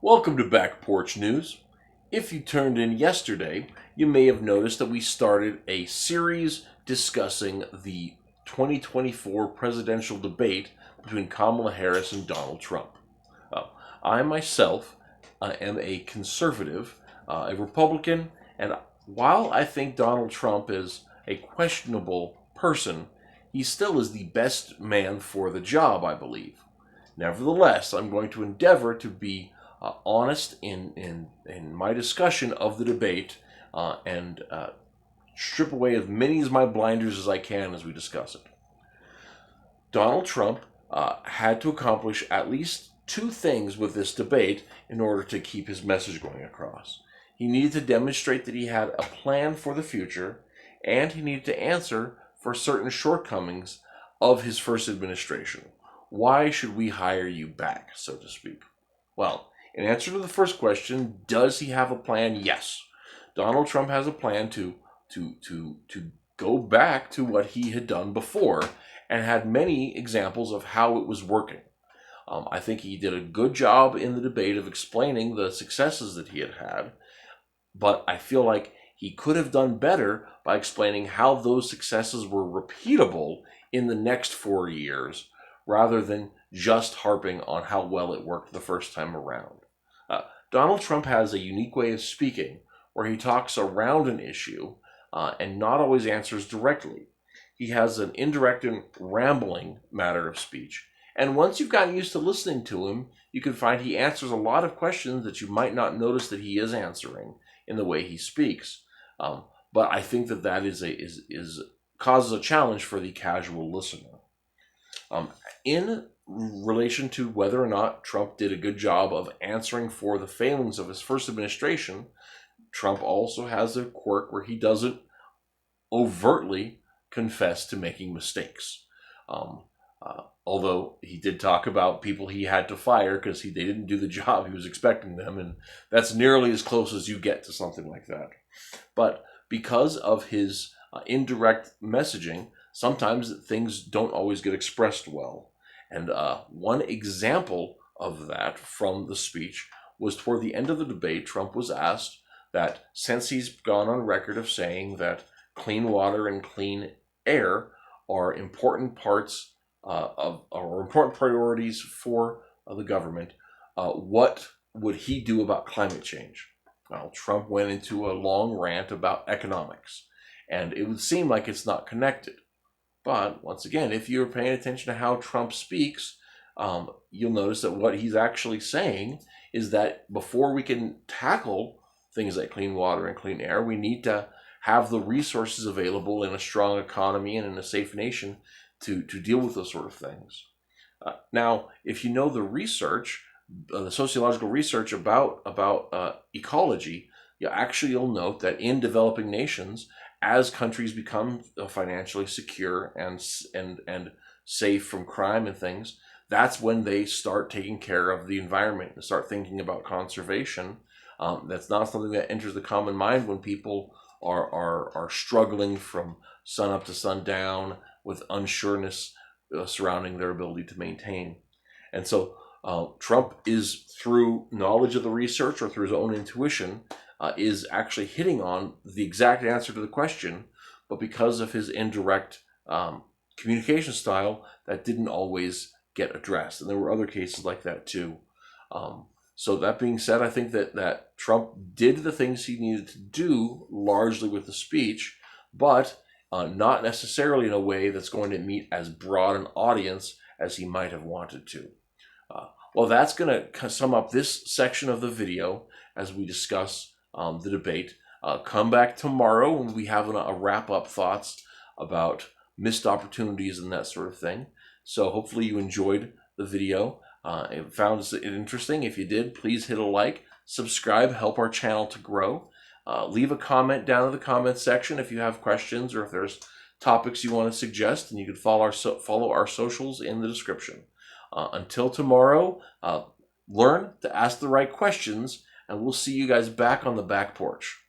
Welcome to Back Porch News. If you turned in yesterday, you may have noticed that we started a series discussing the 2024 presidential debate between Kamala Harris and Donald Trump. I myself am a conservative, a Republican, and while I think Donald Trump is a questionable person, he still is the best man for the job, I believe. Nevertheless, I'm going to endeavor to be honest in my discussion of the debate and strip away as many of my blinders as I can as we discuss it. Donald Trump had to accomplish at least two things with this debate in order to keep his message going across. He needed to demonstrate that he had a plan for the future, and he needed to answer for certain shortcomings of his first administration. Why should we hire you back, so to speak? Well, in answer to the first question, does he have a plan? Yes. Donald Trump has a plan to go back to what he had done before and had many examples of how it was working. I think he did a good job in the debate of explaining the successes that he had, but I feel like he could have done better by explaining how those successes were repeatable in the next 4 years rather than just harping on how well it worked the first time around. Donald Trump has a unique way of speaking where he talks around an issue and not always answers directly. He has an indirect and rambling matter of speech. And once you've gotten used to listening to him, you can find he answers a lot of questions that you might not notice that he is answering in the way he speaks. But I think that is causes a challenge for the casual listener. In relation to whether or not Trump did a good job of answering for the failings of his first administration, Trump also has a quirk where he doesn't overtly confess to making mistakes. Although he did talk about people he had to fire because they didn't do the job he was expecting them, and that's nearly as close as you get to something like that. But because of his indirect messaging, sometimes things don't always get expressed well. And one example of that from the speech was toward the end of the debate, Trump was asked that since he's gone on record of saying that clean water and clean air are important parts or important priorities for the government, what would he do about climate change? Well, Trump went into a long rant about economics, and it would seem like it's not connected. But once again, if you're paying attention to how Trump speaks, you'll notice that what he's actually saying is that before we can tackle things like clean water and clean air, we need to have the resources available in a strong economy and in a safe nation to deal with those sort of things. Now, if you know the research, the sociological research about ecology, you'll note that in developing nations, as countries become financially secure and safe from crime and things, that's when they start taking care of the environment and start thinking about conservation. That's not something that enters the common mind when people are struggling from sun up to sundown with unsureness surrounding their ability to maintain. And so Trump is, through knowledge of the research or through his own intuition, is actually hitting on the exact answer to the question, but because of his indirect communication style, that didn't always get addressed. And there were other cases like that too. So that being said, I think that Trump did the things he needed to do largely with the speech, but not necessarily in a way that's going to meet as broad an audience as he might have wanted to. Well, that's going to sum up this section of the video as we discuss the debate. Come back tomorrow when we have a wrap-up thoughts about missed opportunities and that sort of thing. So hopefully you enjoyed the video. Found it interesting. If you did, please hit a like, subscribe, help our channel to grow. Leave a comment down in the comment section if you have questions or if there's topics you want to suggest, and you can follow our socials in the description. Until tomorrow, learn to ask the right questions, and we'll see you guys back on the back porch.